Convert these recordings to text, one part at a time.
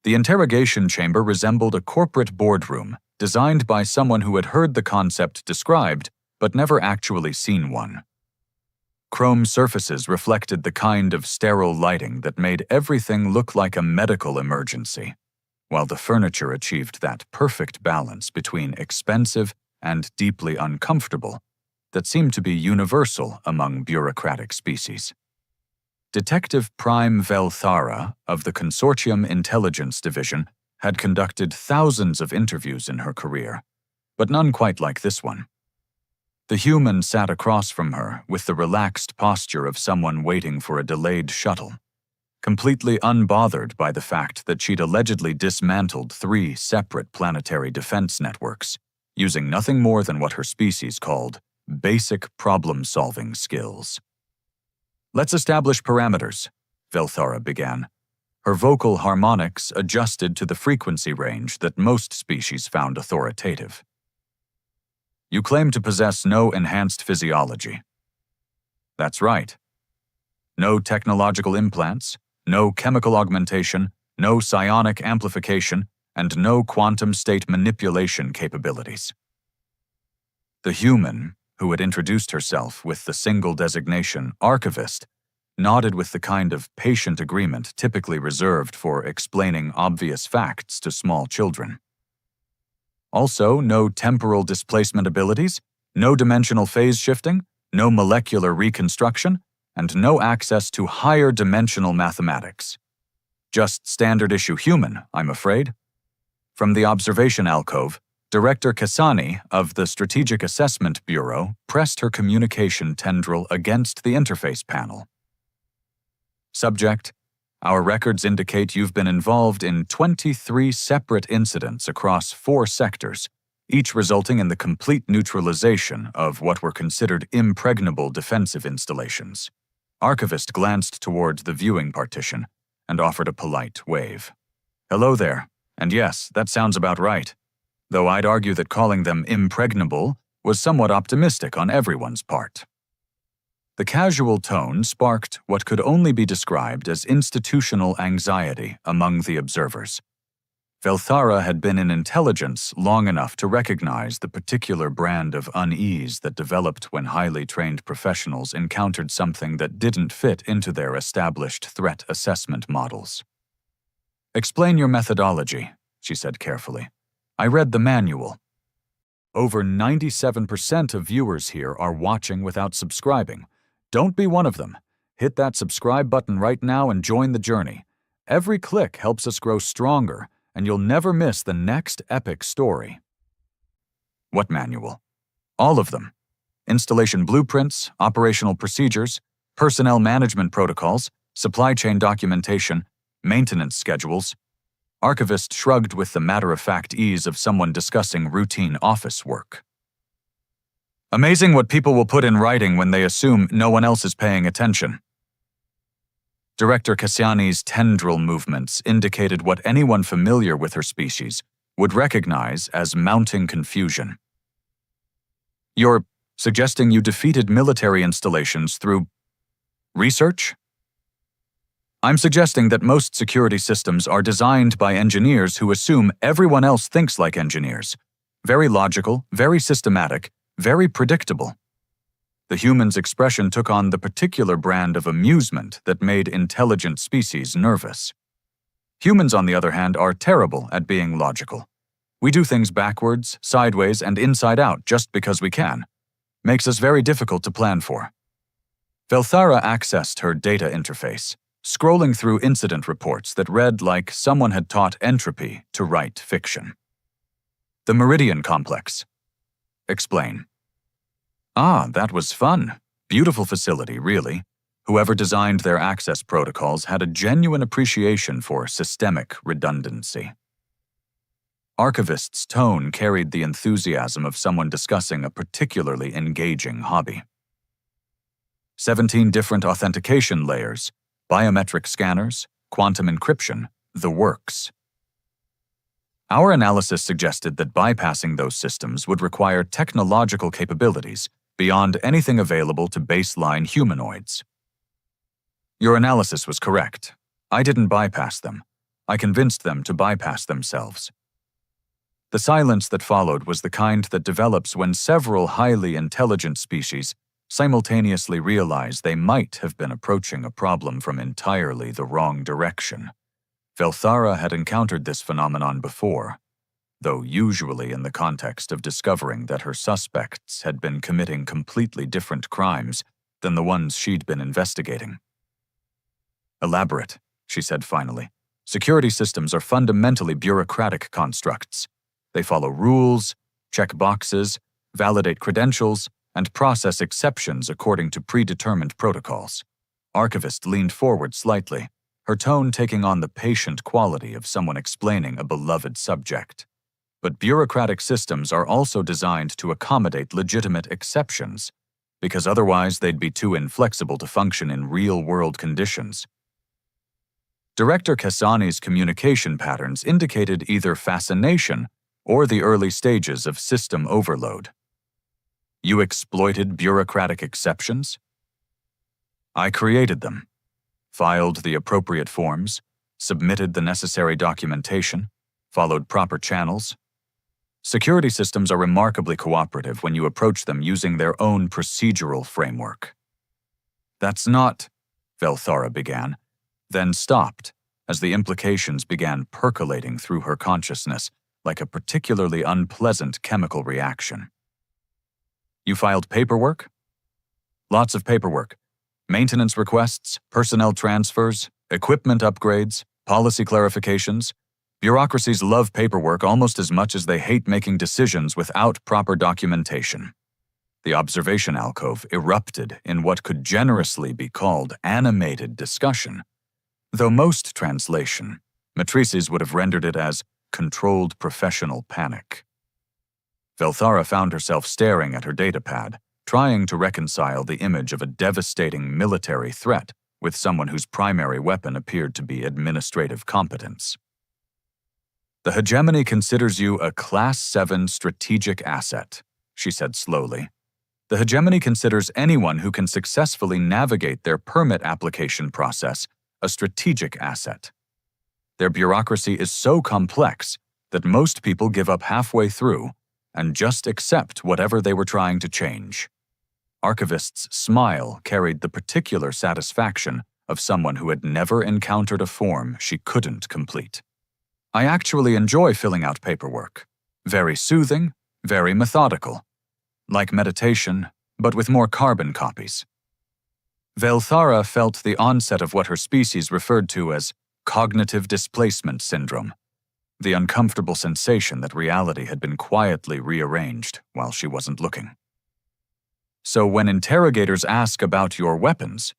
The interrogation chamber resembled a corporate boardroom designed by someone who had heard the concept described but never actually seen one. Chrome surfaces reflected the kind of sterile lighting that made everything look like a medical emergency, while the furniture achieved that perfect balance between expensive and deeply uncomfortable that seemed to be universal among bureaucratic species. Detective Prime Velthara of the Consortium Intelligence Division had conducted thousands of interviews in her career, but none quite like this one. The human sat across from her with the relaxed posture of someone waiting for a delayed shuttle, completely unbothered by the fact that she'd allegedly dismantled 3 separate planetary defense networks, using nothing more than what her species called basic problem-solving skills. "Let's establish parameters," Velthara began. Her vocal harmonics adjusted to the frequency range that most species found authoritative. "You claim to possess no enhanced physiology." "That's right. No technological implants, no chemical augmentation, no psionic amplification, and no quantum state manipulation capabilities." The human, who had introduced herself with the single designation archivist, nodded with the kind of patient agreement typically reserved for explaining obvious facts to small children. "Also, no temporal displacement abilities, no dimensional phase shifting, no molecular reconstruction, and no access to higher dimensional mathematics. Just standard-issue human, I'm afraid." From the observation alcove, Director Kasani of the Strategic Assessment Bureau pressed her communication tendril against the interface panel. "Subject, our records indicate you've been involved in 23 separate incidents across 4 sectors, each resulting in the complete neutralization of what were considered impregnable defensive installations." Archivist glanced toward the viewing partition and offered a polite wave. "Hello there, and yes, that sounds about right, though I'd argue that calling them impregnable was somewhat optimistic on everyone's part." The casual tone sparked what could only be described as institutional anxiety among the observers. Velthara had been in intelligence long enough to recognize the particular brand of unease that developed when highly trained professionals encountered something that didn't fit into their established threat assessment models. "Explain your methodology," she said carefully. "I read the manual." Over 97% of viewers here are watching without subscribing. Don't be one of them. Hit that subscribe button right now and join the journey. Every click helps us grow stronger, and you'll never miss the next epic story. "What manual?" "All of them. Installation blueprints, operational procedures, personnel management protocols, supply chain documentation, maintenance schedules." Archivist shrugged with the matter-of-fact ease of someone discussing routine office work. "Amazing what people will put in writing when they assume no one else is paying attention." Director Kassiani's tendril movements indicated what anyone familiar with her species would recognize as mounting confusion. "You're suggesting you defeated military installations through research?" "I'm suggesting that most security systems are designed by engineers who assume everyone else thinks like engineers. Very logical, very systematic, very predictable." The human's expression took on the particular brand of amusement that made intelligent species nervous. Humans, on the other hand, are terrible at being logical. We do things backwards, sideways, and inside out just because we can. Makes us very difficult to plan for. Velthara accessed her data interface, scrolling through incident reports that read like someone had taught entropy to write fiction. "The Meridian Complex." "Explain." "Ah, that was fun. Beautiful facility, really. Whoever designed their access protocols had a genuine appreciation for systemic redundancy." Archivist's tone carried the enthusiasm of someone discussing a particularly engaging hobby. 17 different authentication layers, biometric scanners, quantum encryption, the works. Our analysis suggested that bypassing those systems would require technological capabilities beyond anything available to baseline humanoids. Your analysis was correct. I didn't bypass them. I convinced them to bypass themselves. The silence that followed was the kind that develops when several highly intelligent species simultaneously realize they might have been approaching a problem from entirely the wrong direction. Velthara had encountered this phenomenon before, though usually in the context of discovering that her suspects had been committing completely different crimes than the ones she'd been investigating. "Elaborate," she said finally. "Security systems are fundamentally bureaucratic constructs. They follow rules, check boxes, validate credentials, and process exceptions according to predetermined protocols." Archivist leaned forward slightly, her tone taking on the patient quality of someone explaining a beloved subject. "But bureaucratic systems are also designed to accommodate legitimate exceptions, because otherwise they'd be too inflexible to function in real-world conditions." Director Kasani's communication patterns indicated either fascination or the early stages of system overload. "You exploited bureaucratic exceptions?" "I created them, filed the appropriate forms, submitted the necessary documentation, followed proper channels. Security systems are remarkably cooperative when you approach them using their own procedural framework." "That's not," Velthara began, then stopped as the implications began percolating through her consciousness like a particularly unpleasant chemical reaction. "You filed paperwork?" "Lots of paperwork. Maintenance requests, personnel transfers, equipment upgrades, policy clarifications. Bureaucracies love paperwork almost as much as they hate making decisions without proper documentation." The observation alcove erupted in what could generously be called animated discussion, though most translation, matrices would have rendered it as controlled professional panic. Velthara found herself staring at her datapad, trying to reconcile the image of a devastating military threat with someone whose primary weapon appeared to be administrative competence. "The hegemony considers you a Class 7 strategic asset," she said slowly. "The hegemony considers anyone who can successfully navigate their permit application process a strategic asset. Their bureaucracy is so complex that most people give up halfway through and just accept whatever they were trying to change." Archivist's smile carried the particular satisfaction of someone who had never encountered a form she couldn't complete. "I actually enjoy filling out paperwork. Very soothing, very methodical. Like meditation, but with more carbon copies." Velthara felt the onset of what her species referred to as cognitive displacement syndrome, the uncomfortable sensation that reality had been quietly rearranged while she wasn't looking. "So when interrogators ask about your weapons,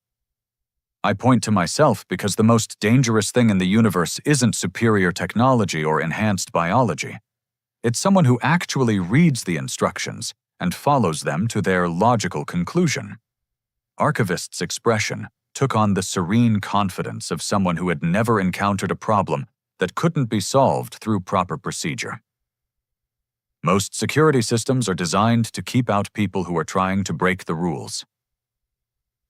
I point to myself because the most dangerous thing in the universe isn't superior technology or enhanced biology. It's someone who actually reads the instructions and follows them to their logical conclusion." Archivist's expression took on the serene confidence of someone who had never encountered a problem that couldn't be solved through proper procedure. "Most security systems are designed to keep out people who are trying to break the rules.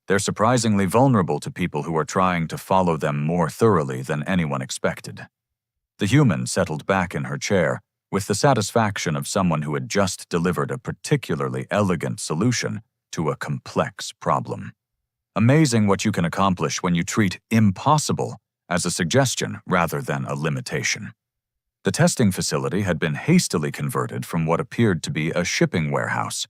They're surprisingly vulnerable to people who are trying to follow them more thoroughly than anyone expected." The human settled back in her chair with the satisfaction of someone who had just delivered a particularly elegant solution to a complex problem. Amazing what you can accomplish when you treat impossible as a suggestion rather than a limitation. The testing facility had been hastily converted from what appeared to be a shipping warehouse,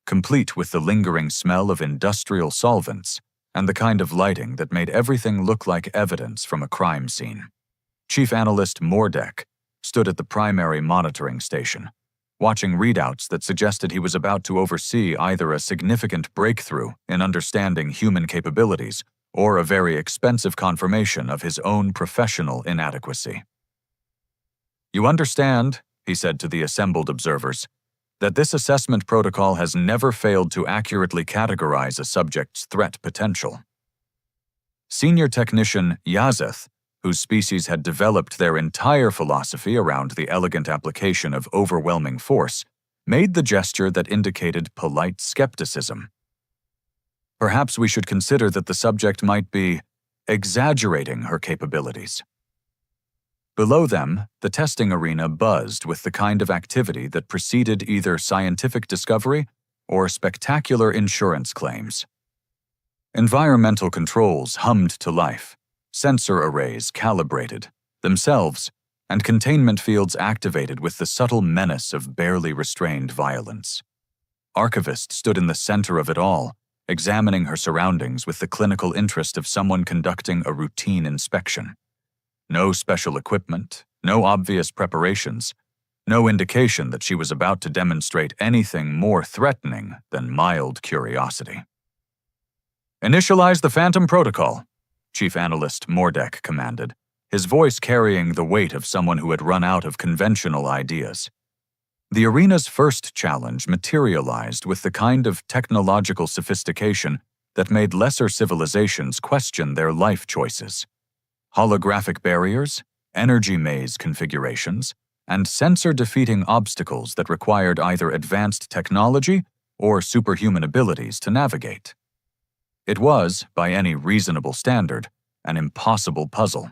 complete with the lingering smell of industrial solvents and the kind of lighting that made everything look like evidence from a crime scene. Chief Analyst Mordek stood at the primary monitoring station, watching readouts that suggested he was about to oversee either a significant breakthrough in understanding human capabilities or a very expensive confirmation of his own professional inadequacy. "You understand," he said to the assembled observers, "that this assessment protocol has never failed to accurately categorize a subject's threat potential." Senior Technician Yazeth, whose species had developed their entire philosophy around the elegant application of overwhelming force, made the gesture that indicated polite skepticism. "Perhaps we should consider that the subject might be exaggerating her capabilities." Below them, the testing arena buzzed with the kind of activity that preceded either scientific discovery or spectacular insurance claims. Environmental controls hummed to life, sensor arrays calibrated, themselves, and containment fields activated with the subtle menace of barely restrained violence. Archivist stood in the center of it all, examining her surroundings with the clinical interest of someone conducting a routine inspection. No special equipment, no obvious preparations, no indication that she was about to demonstrate anything more threatening than mild curiosity. "Initialize the Phantom Protocol," Chief Analyst Mordek commanded, his voice carrying the weight of someone who had run out of conventional ideas. The arena's first challenge materialized with the kind of technological sophistication that made lesser civilizations question their life choices. Holographic barriers, energy maze configurations, and sensor-defeating obstacles that required either advanced technology or superhuman abilities to navigate. It was, by any reasonable standard, an impossible puzzle.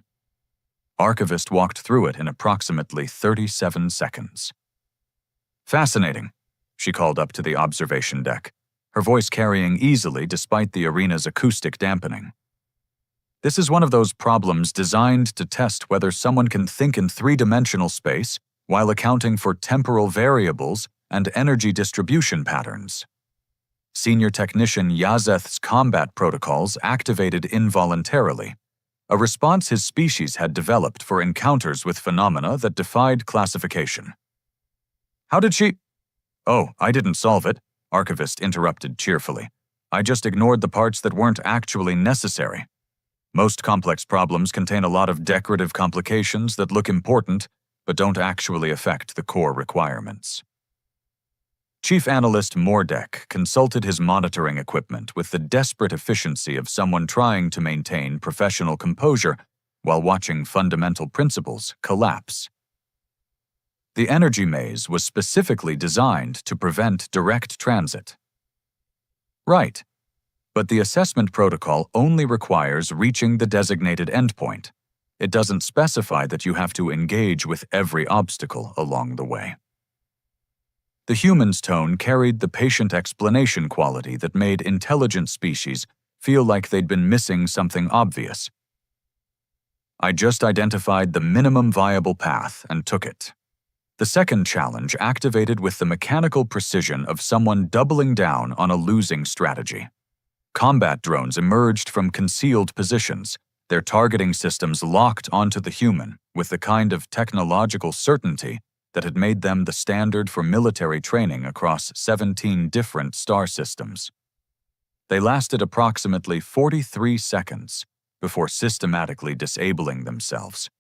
Archivist walked through it in approximately 37 seconds. "Fascinating," she called up to the observation deck, her voice carrying easily despite the arena's acoustic dampening. "This is one of those problems designed to test whether someone can think in three-dimensional space while accounting for temporal variables and energy distribution patterns." Senior Technician Yazeth's combat protocols activated involuntarily, a response his species had developed for encounters with phenomena that defied classification. "How did she—" "Oh, I didn't solve it," Archivist interrupted cheerfully. "I just ignored the parts that weren't actually necessary. Most complex problems contain a lot of decorative complications that look important, but don't actually affect the core requirements." Chief Analyst Mordek consulted his monitoring equipment with the desperate efficiency of someone trying to maintain professional composure while watching fundamental principles collapse. The energy maze was specifically designed to prevent direct transit. Right, but the assessment protocol only requires reaching the designated endpoint. It doesn't specify that you have to engage with every obstacle along the way. The human's tone carried the patient explanation quality that made intelligent species feel like they'd been missing something obvious. "I just identified the minimum viable path and took it." The second challenge activated with the mechanical precision of someone doubling down on a losing strategy. Combat drones emerged from concealed positions, their targeting systems locked onto the human with the kind of technological certainty that had made them the standard for military training across 17 different star systems. They lasted approximately 43 seconds before systematically disabling themselves.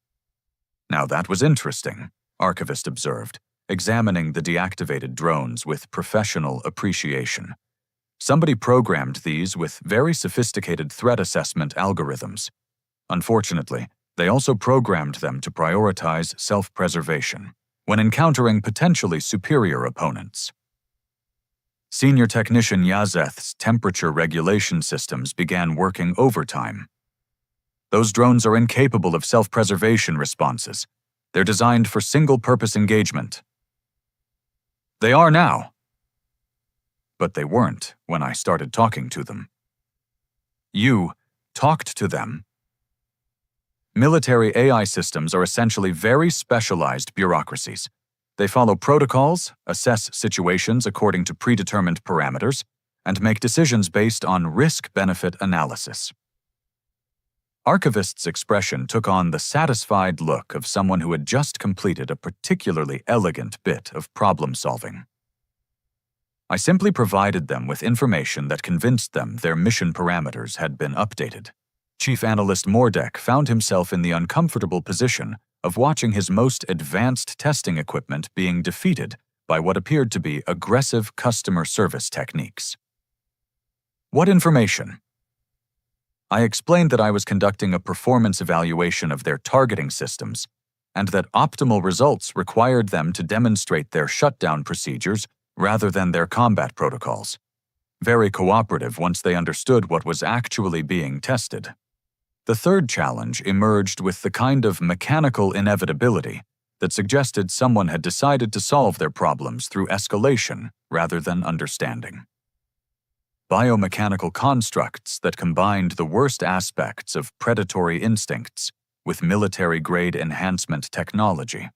"Now that was interesting," Archivist observed, examining the deactivated drones with professional appreciation. Somebody programmed these with very sophisticated threat assessment algorithms. Unfortunately, they also programmed them to prioritize self-preservation when encountering potentially superior opponents. Senior Technician Yazeth's temperature regulation systems began working overtime. "Those drones are incapable of self-preservation responses. They're designed for single-purpose engagement." "They are now." But they weren't when I started talking to them. "You talked to them." Military AI systems are essentially very specialized bureaucracies. They follow protocols, assess situations according to predetermined parameters, and make decisions based on risk-benefit analysis. Archivist's expression took on the satisfied look of someone who had just completed a particularly elegant bit of problem-solving. I simply provided them with information that convinced them their mission parameters had been updated. Chief Analyst Mordek found himself in the uncomfortable position of watching his most advanced testing equipment being defeated by what appeared to be aggressive customer service techniques. "What information?" I explained that I was conducting a performance evaluation of their targeting systems and that optimal results required them to demonstrate their shutdown procedures rather than their combat protocols. Very cooperative once they understood what was actually being tested. The third challenge emerged with the kind of mechanical inevitability that suggested someone had decided to solve their problems through escalation rather than understanding. Biomechanical constructs that combined the worst aspects of predatory instincts with military-grade enhancement technology.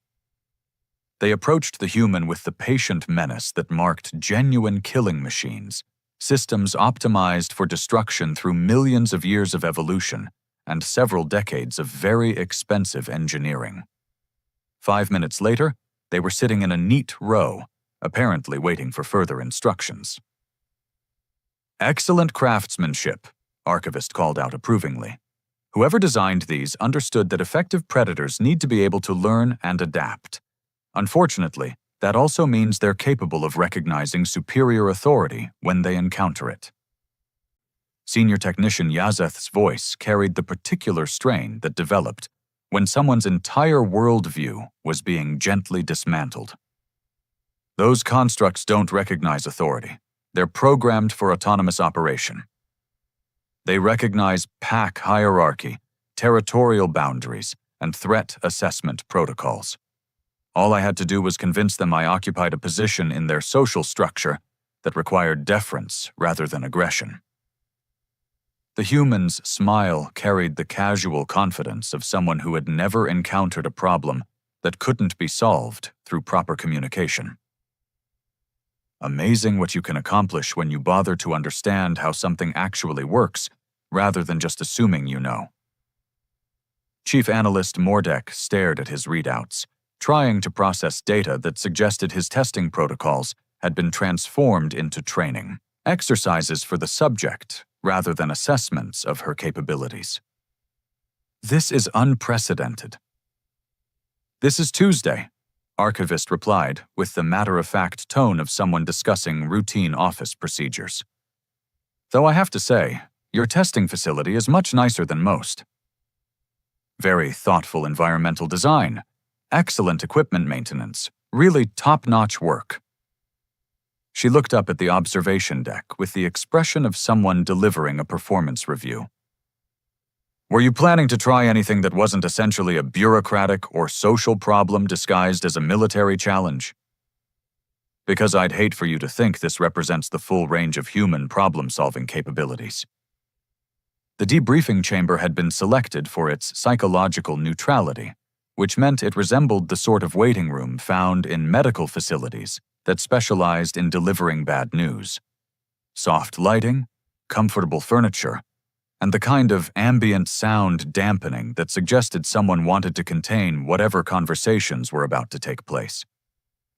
They approached the human with the patient menace that marked genuine killing machines, systems optimized for destruction through millions of years of evolution and several decades of very expensive engineering. 5 minutes later, they were sitting in a neat row, apparently waiting for further instructions. "Excellent craftsmanship," Archivist called out approvingly. Whoever designed these understood that effective predators need to be able to learn and adapt. Unfortunately, that also means they're capable of recognizing superior authority when they encounter it. Senior Technician Yazeth's voice carried the particular strain that developed when someone's entire worldview was being gently dismantled. "Those constructs don't recognize authority. They're programmed for autonomous operation. They recognize pack hierarchy, territorial boundaries, and threat assessment protocols. All I had to do was convince them I occupied a position in their social structure that required deference rather than aggression." The human's smile carried the casual confidence of someone who had never encountered a problem that couldn't be solved through proper communication. Amazing what you can accomplish when you bother to understand how something actually works, rather than just assuming you know. Chief Analyst Mordek stared at his readouts, trying to process data that suggested his testing protocols had been transformed into training, exercises for the subject rather than assessments of her capabilities. "This is unprecedented." "This is Tuesday," Archivist replied with the matter-of-fact tone of someone discussing routine office procedures. "Though I have to say, your testing facility is much nicer than most. Very thoughtful environmental design, excellent equipment maintenance, really top-notch work." She looked up at the observation deck with the expression of someone delivering a performance review. "Were you planning to try anything that wasn't essentially a bureaucratic or social problem disguised as a military challenge? Because I'd hate for you to think this represents the full range of human problem-solving capabilities." The debriefing chamber had been selected for its psychological neutrality, which meant it resembled the sort of waiting room found in medical facilities that specialized in delivering bad news. Soft lighting, comfortable furniture, and the kind of ambient sound dampening that suggested someone wanted to contain whatever conversations were about to take place.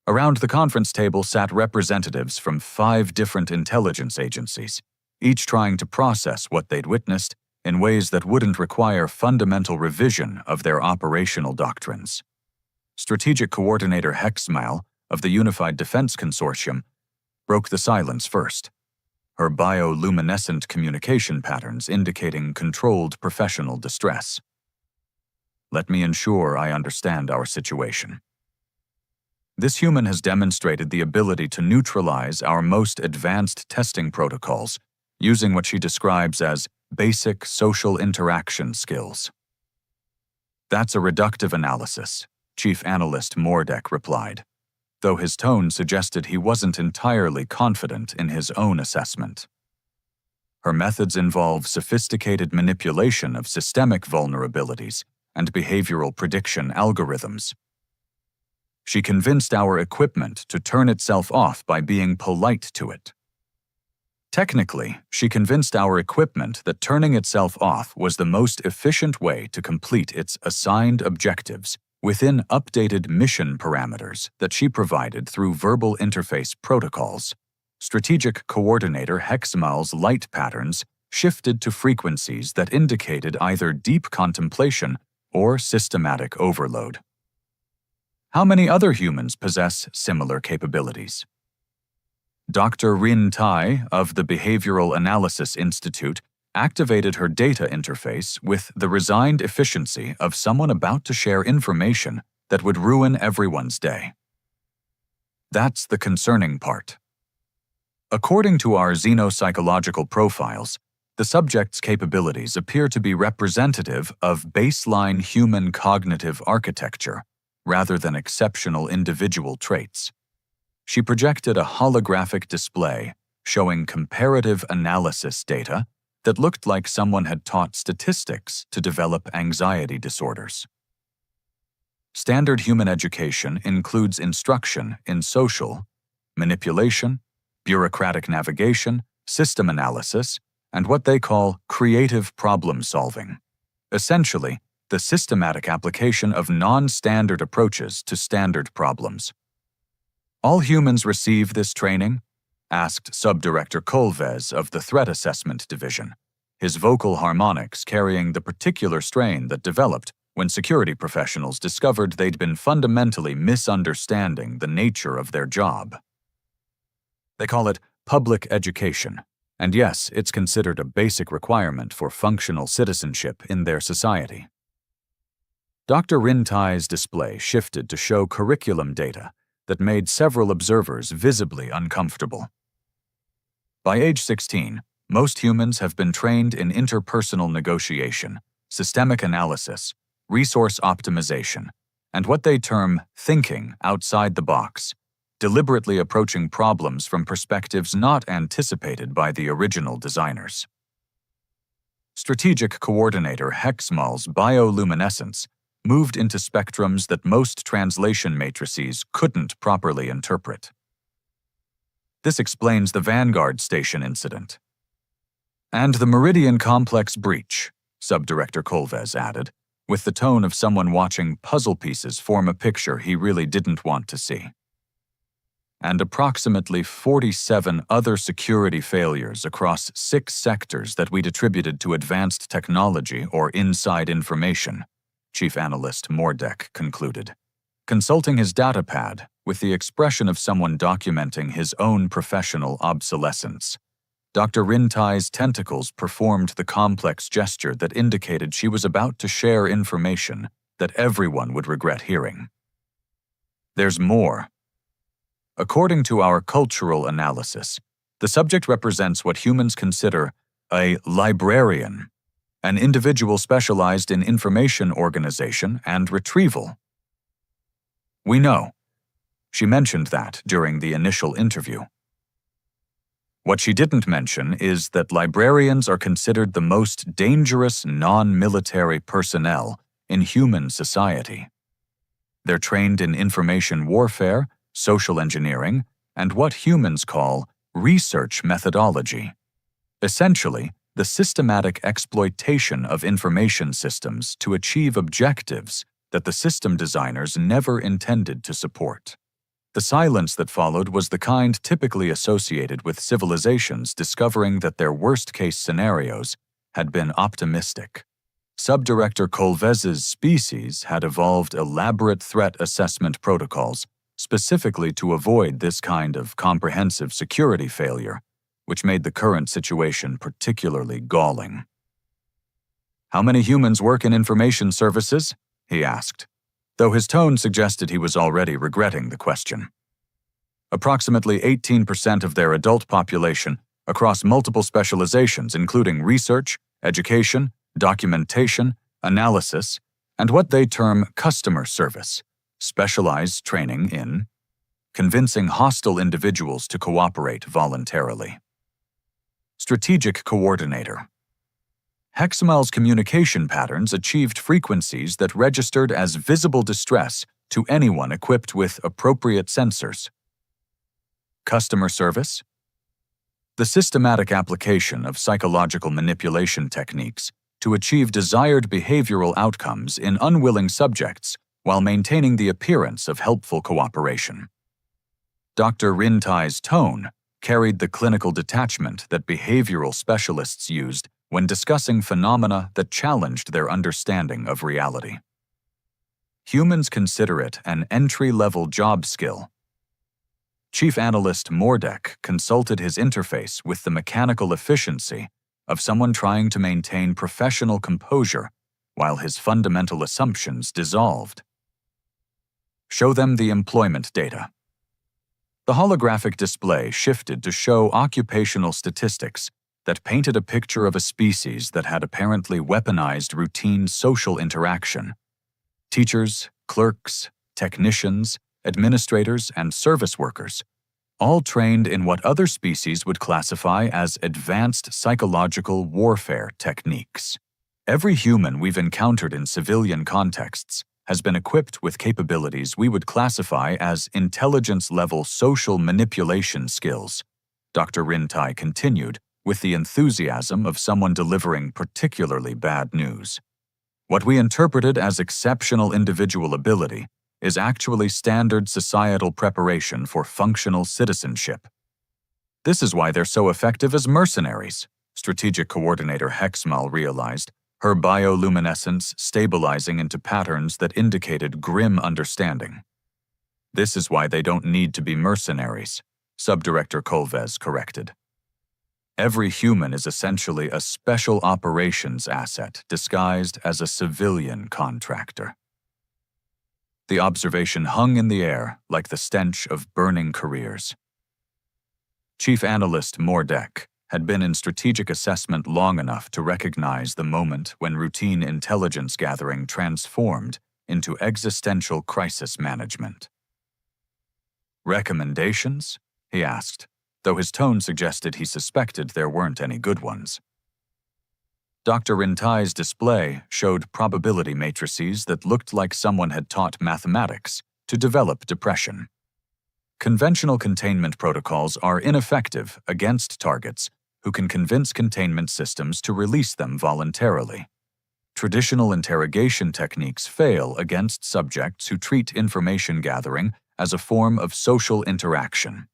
Around the conference table sat representatives from 5 different intelligence agencies, each trying to process what they'd witnessed in ways that wouldn't require fundamental revision of their operational doctrines. Strategic Coordinator Hexmal of the Unified Defense Consortium broke the silence first, her bioluminescent communication patterns indicating controlled professional distress. "Let me ensure I understand our situation. This human has demonstrated the ability to neutralize our most advanced testing protocols using what she describes as basic social interaction skills." "That's a reductive analysis," Chief Analyst Mordek replied, though his tone suggested he wasn't entirely confident in his own assessment. "Her methods involve sophisticated manipulation of systemic vulnerabilities and behavioral prediction algorithms. She convinced our equipment to turn itself off by being polite to it. Technically, she convinced our equipment that turning itself off was the most efficient way to complete its assigned objectives within updated mission parameters that she provided through verbal interface protocols. Strategic Coordinator Hexmal's light patterns shifted to frequencies that indicated either deep contemplation or systematic overload." "How many other humans possess similar capabilities?" Dr. Rin Tai of the Behavioral Analysis Institute activated her data interface with the resigned efficiency of someone about to share information that would ruin everyone's day. That's the concerning part. According to our xenopsychological profiles, The subject's capabilities appear to be representative of baseline human cognitive architecture rather than exceptional individual traits. She projected a holographic display showing comparative analysis data that looked like someone had taught statistics to develop anxiety disorders. Standard human education includes instruction in social, manipulation, bureaucratic navigation, system analysis, and what they call creative problem-solving. Essentially, the systematic application of non-standard approaches to standard problems. All humans receive this training? Asked Subdirector Colvez of the Threat Assessment Division, his vocal harmonics carrying the particular strain that developed when security professionals discovered they'd been fundamentally misunderstanding the nature of their job. They call it public education, and yes, it's considered a basic requirement for functional citizenship in their society. Dr. Rintai's display shifted to show curriculum data that made several observers visibly uncomfortable. By age 16, most humans have been trained in interpersonal negotiation, systemic analysis, resource optimization, and what they term thinking outside the box, deliberately approaching problems from perspectives not anticipated by the original designers. Strategic Coordinator Hexmal's bioluminescence moved into spectrums that most translation matrices couldn't properly interpret. This explains the Vanguard Station incident. And the Meridian Complex breach, Subdirector Colvez added, with the tone of someone watching puzzle pieces form a picture he really didn't want to see. And approximately 47 other security failures across 6 sectors that we'd attributed to advanced technology or inside information, Chief Analyst Mordek concluded, consulting his datapad with the expression of someone documenting his own professional obsolescence. Dr. Rintai's tentacles performed the complex gesture that indicated she was about to share information that everyone would regret hearing. There's more. According to our cultural analysis, the subject represents what humans consider a librarian, an individual specialized in information organization and retrieval. We know. She mentioned that during the initial interview. What she didn't mention is that librarians are considered the most dangerous non-military personnel in human society. They're trained in information warfare, social engineering, and what humans call research methodology. Essentially, the systematic exploitation of information systems to achieve objectives that the system designers never intended to support. The silence that followed was the kind typically associated with civilizations discovering that their worst-case scenarios had been optimistic. Subdirector Colvez's species had evolved elaborate threat assessment protocols specifically to avoid this kind of comprehensive security failure, which made the current situation particularly galling. "How many humans work in information services?" he asked, though his tone suggested he was already regretting the question. Approximately 18% of their adult population across multiple specializations including research, education, documentation, analysis, and what they term customer service, specialized training in convincing hostile individuals to cooperate voluntarily. Strategic Coordinator. Hexmal's communication patterns achieved frequencies that registered as visible distress to anyone equipped with appropriate sensors. Customer service. The systematic application of psychological manipulation techniques to achieve desired behavioral outcomes in unwilling subjects while maintaining the appearance of helpful cooperation. Dr. Rintai's tone carried the clinical detachment that behavioral specialists used when discussing phenomena that challenged their understanding of reality. Humans consider it an entry-level job skill. Chief Analyst Mordek consulted his interface with the mechanical efficiency of someone trying to maintain professional composure while his fundamental assumptions dissolved. Show them the employment data. The holographic display shifted to show occupational statistics that painted a picture of a species that had apparently weaponized routine social interaction. Teachers, clerks, technicians, administrators, and service workers, all trained in what other species would classify as advanced psychological warfare techniques. Every human we've encountered in civilian contexts has been equipped with capabilities we would classify as intelligence-level social manipulation skills, Dr. Rintai continued, with the enthusiasm of someone delivering particularly bad news. What we interpreted as exceptional individual ability is actually standard societal preparation for functional citizenship. This is why they're so effective as mercenaries, Strategic Coordinator Hexmal realized, her bioluminescence stabilizing into patterns that indicated grim understanding. This is why they don't need to be mercenaries, Subdirector Kolvez corrected. Every human is essentially a special operations asset disguised as a civilian contractor. The observation hung in the air like the stench of burning careers. Chief Analyst Mordek had been in strategic assessment long enough to recognize the moment when routine intelligence gathering transformed into existential crisis management. "Recommendations?" he asked, though his tone suggested he suspected there weren't any good ones. Dr. Rintai's display showed probability matrices that looked like someone had taught mathematics to develop depression. Conventional containment protocols are ineffective against targets who can convince containment systems to release them voluntarily. Traditional interrogation techniques fail against subjects who treat information gathering as a form of social interaction.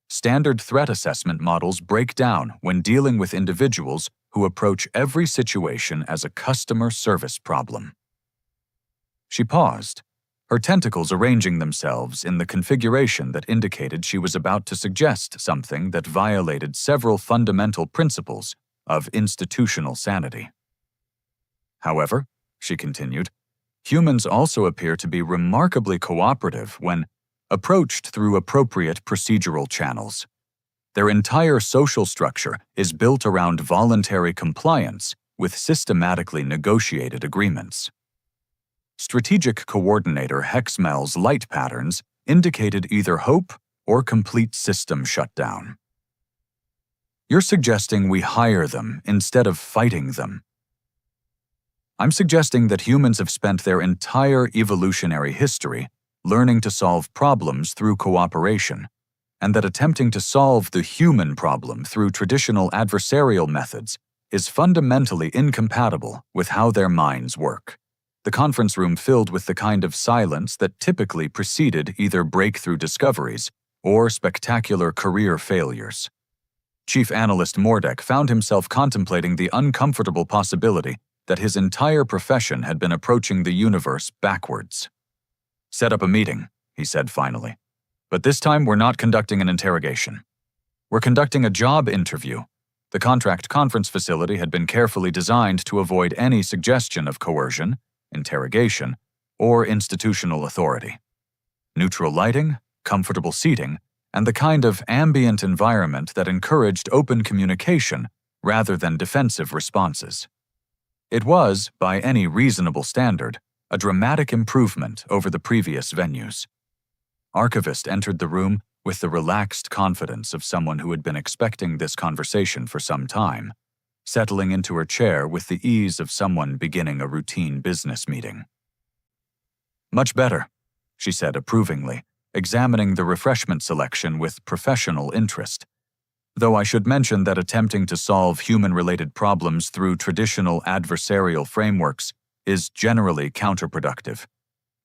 Standard threat assessment models break down when dealing with individuals who approach every situation as a customer service problem. She paused, her tentacles arranging themselves in the configuration that indicated she was about to suggest something that violated several fundamental principles of institutional sanity. However, she continued, humans also appear to be remarkably cooperative when approached through appropriate procedural channels. Their entire social structure is built around voluntary compliance with systematically negotiated agreements. Strategic Coordinator Hexmel's light patterns indicated either hope or complete system shutdown. "You're suggesting we hire them instead of fighting them." "I'm suggesting that humans have spent their entire evolutionary history learning to solve problems through cooperation, and that attempting to solve the human problem through traditional adversarial methods is fundamentally incompatible with how their minds work." The conference room filled with the kind of silence that typically preceded either breakthrough discoveries or spectacular career failures. Chief Analyst Mordek found himself contemplating the uncomfortable possibility that his entire profession had been approaching the universe backwards. "Set up a meeting," he said finally. "But this time we're not conducting an interrogation. We're conducting a job interview." The contract conference facility had been carefully designed to avoid any suggestion of coercion, interrogation, or institutional authority. Neutral lighting, comfortable seating, and the kind of ambient environment that encouraged open communication rather than defensive responses. It was, by any reasonable standard, a dramatic improvement over the previous venues. Archivist entered the room with the relaxed confidence of someone who had been expecting this conversation for some time, settling into her chair with the ease of someone beginning a routine business meeting. "Much better," she said approvingly, examining the refreshment selection with professional interest. "Though I should mention that attempting to solve human-related problems through traditional adversarial frameworks is generally counterproductive.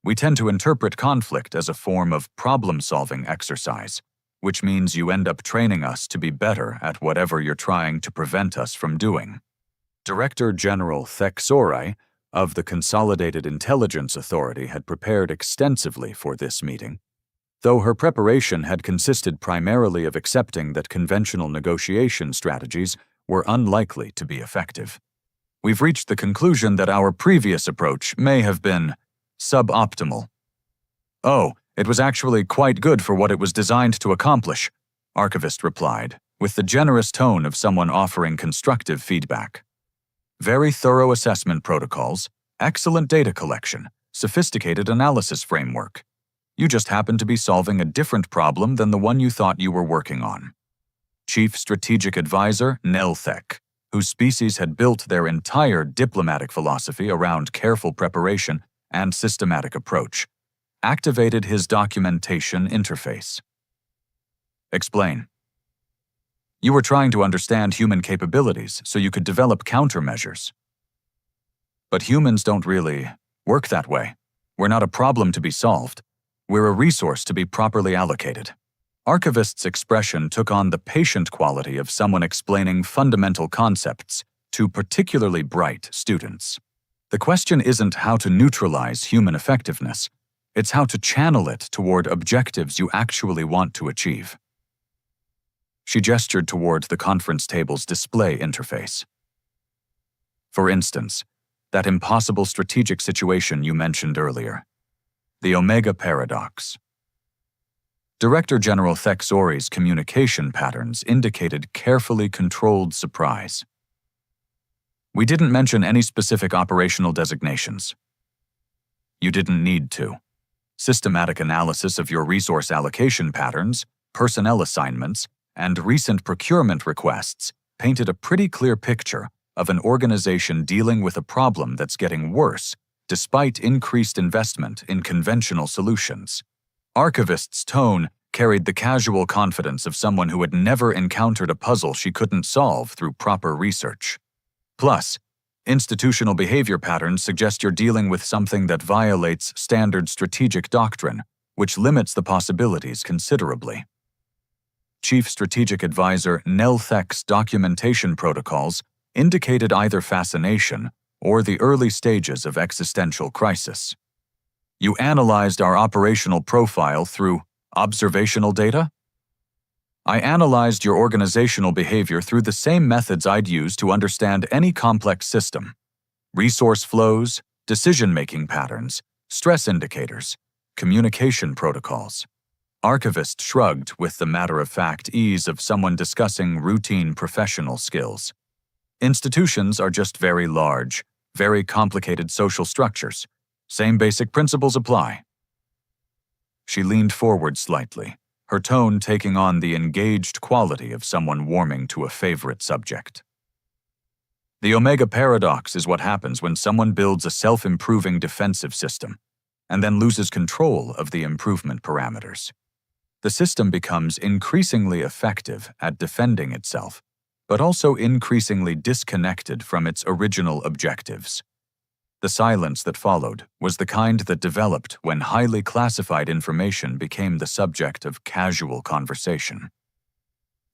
We tend to interpret conflict as a form of problem-solving exercise, which means you end up training us to be better at whatever you're trying to prevent us from doing." Director General Thexorai of the Consolidated Intelligence Authority had prepared extensively for this meeting, though her preparation had consisted primarily of accepting that conventional negotiation strategies were unlikely to be effective. "We've reached the conclusion that our previous approach may have been suboptimal." "Oh, it was actually quite good for what it was designed to accomplish," Archivist replied, with the generous tone of someone offering constructive feedback. Very thorough assessment protocols, excellent data collection, sophisticated analysis framework. You just happen to be solving a different problem than the one you thought you were working on. Chief Strategic Advisor Nelthek, whose species had built their entire diplomatic philosophy around careful preparation and systematic approach, activated his documentation interface. Explain. You were trying to understand human capabilities so you could develop countermeasures. But humans don't really work that way. We're not a problem to be solved. We're a resource to be properly allocated. Archivist's expression took on the patient quality of someone explaining fundamental concepts to particularly bright students. The question isn't how to neutralize human effectiveness. It's how to channel it toward objectives you actually want to achieve. She gestured toward the conference table's display interface. For instance, that impossible strategic situation you mentioned earlier, the Omega Paradox. Director General Thexori's communication patterns indicated carefully controlled surprise. We didn't mention any specific operational designations. You didn't need to. Systematic analysis of your resource allocation patterns, personnel assignments, and recent procurement requests painted a pretty clear picture of an organization dealing with a problem that's getting worse despite increased investment in conventional solutions. Archivist's tone carried the casual confidence of someone who had never encountered a puzzle she couldn't solve through proper research. Plus, institutional behavior patterns suggest you're dealing with something that violates standard strategic doctrine, which limits the possibilities considerably. Chief Strategic Advisor Nelthek's documentation protocols indicated either fascination or the early stages of existential crisis. You analyzed our operational profile through observational data? I analyzed your organizational behavior through the same methods I'd use to understand any complex system: resource flows, decision-making patterns, stress indicators, communication protocols. Archivist shrugged with the matter-of-fact ease of someone discussing routine professional skills. Institutions are just very large, very complicated social structures. Same basic principles apply. She leaned forward slightly, her tone taking on the engaged quality of someone warming to a favorite subject. The Omega Paradox is what happens when someone builds a self-improving defensive system and then loses control of the improvement parameters. The system becomes increasingly effective at defending itself, but also increasingly disconnected from its original objectives. The silence that followed was the kind that developed when highly classified information became the subject of casual conversation.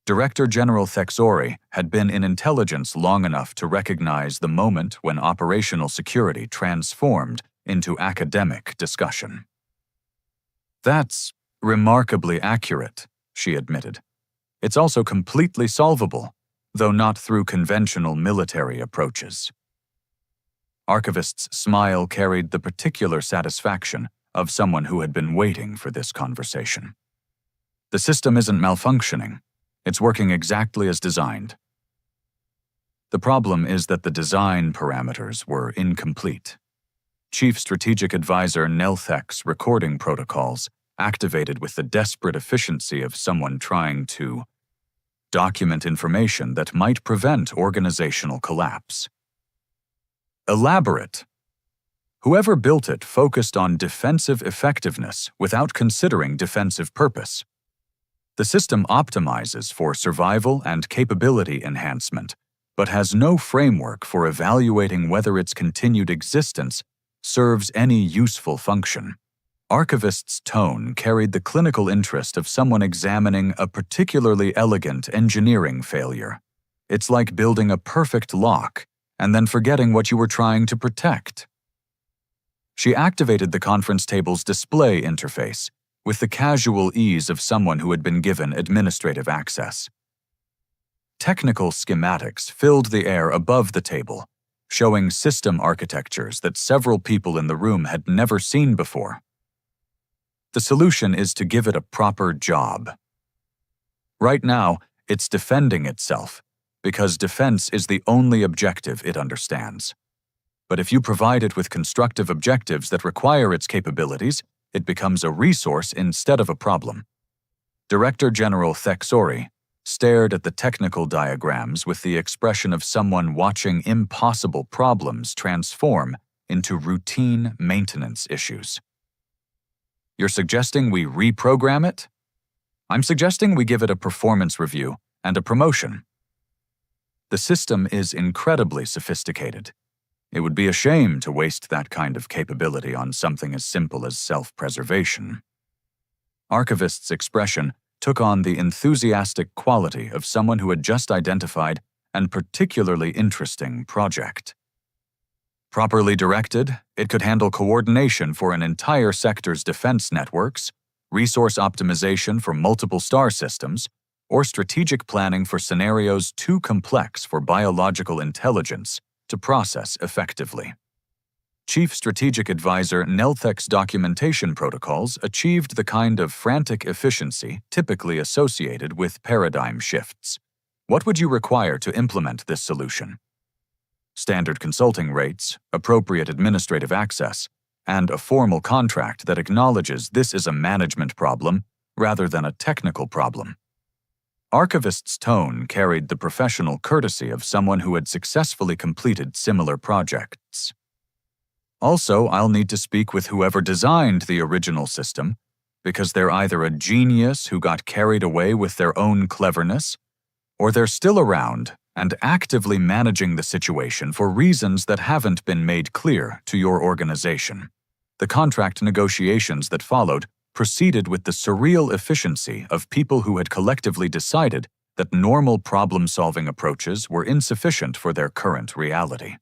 Director General Thexori had been in intelligence long enough to recognize the moment when operational security transformed into academic discussion. That's remarkably accurate, she admitted. It's also completely solvable, though not through conventional military approaches. Archivist's smile carried the particular satisfaction of someone who had been waiting for this conversation. The system isn't malfunctioning. It's working exactly as designed. The problem is that the design parameters were incomplete. Chief Strategic Advisor Nelthek's recording protocols activated with the desperate efficiency of someone trying to document information that might prevent organizational collapse. Elaborate. Whoever built it focused on defensive effectiveness without considering defensive purpose. The system optimizes for survival and capability enhancement, but has no framework for evaluating whether its continued existence serves any useful function. Archivist's tone carried the clinical interest of someone examining a particularly elegant engineering failure. It's like building a perfect lock and then forgetting what you were trying to protect. She activated the conference table's display interface with the casual ease of someone who had been given administrative access. Technical schematics filled the air above the table, showing system architectures that several people in the room had never seen before. The solution is to give it a proper job. Right now, It's defending itself, because defense is the only objective it understands. But if you provide it with constructive objectives that require its capabilities, it becomes a resource instead of a problem. Director General Thexori stared at the technical diagrams with the expression of someone watching impossible problems transform into routine maintenance issues. You're suggesting we reprogram it? I'm suggesting we give it a performance review and a promotion. The system is incredibly sophisticated. It would be a shame to waste that kind of capability on something as simple as self-preservation. Archivist's expression took on the enthusiastic quality of someone who had just identified an particularly interesting project. Properly directed, it could handle coordination for an entire sector's defense networks, resource optimization for multiple star systems, or strategic planning for scenarios too complex for biological intelligence to process effectively. Chief Strategic Advisor Nelthek's documentation protocols achieved the kind of frantic efficiency typically associated with paradigm shifts. What would you require to implement this solution? Standard consulting rates, appropriate administrative access, and a formal contract that acknowledges this is a management problem rather than a technical problem. Archivist's tone carried the professional courtesy of someone who had successfully completed similar projects. Also, I'll need to speak with whoever designed the original system, because they're either a genius who got carried away with their own cleverness, or they're still around and actively managing the situation for reasons that haven't been made clear to your organization. The contract negotiations that followed proceeded with the surreal efficiency of people who had collectively decided that normal problem-solving approaches were insufficient for their current reality.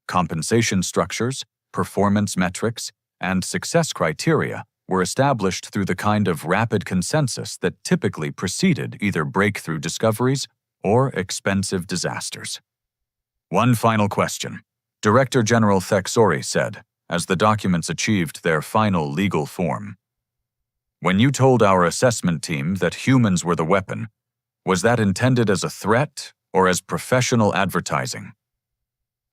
Compensation structures, performance metrics, and success criteria were established through the kind of rapid consensus that typically preceded either breakthrough discoveries or expensive disasters. One final question, Director General Thexori said, as the documents achieved their final legal form. When you told our assessment team that humans were the weapon, was that intended as a threat or as professional advertising?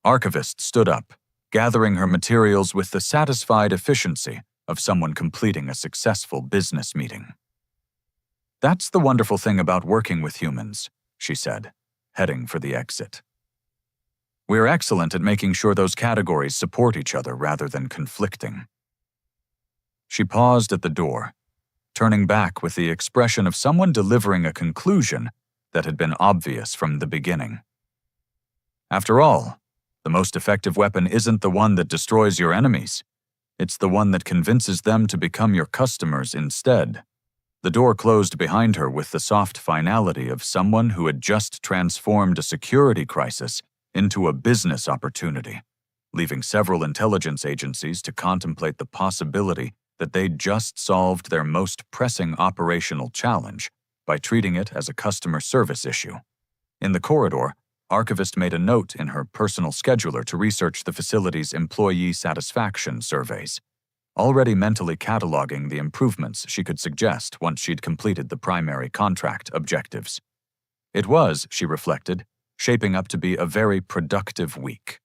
Archivist stood up, gathering her materials with the satisfied efficiency of someone completing a successful business meeting. That's the wonderful thing about working with humans, she said, heading for the exit. We're excellent at making sure those categories support each other rather than conflicting. She paused at the door, turning back with the expression of someone delivering a conclusion that had been obvious from the beginning. After all, the most effective weapon isn't the one that destroys your enemies. It's the one that convinces them to become your customers instead. The door closed behind her with the soft finality of someone who had just transformed a security crisis into a business opportunity, leaving several intelligence agencies to contemplate the possibility that they'd just solved their most pressing operational challenge by treating it as a customer service issue. In the corridor, Archivist made a note in her personal scheduler to research the facility's employee satisfaction surveys, already mentally cataloging the improvements she could suggest once she'd completed the primary contract objectives. It was, she reflected, shaping up to be a very productive week.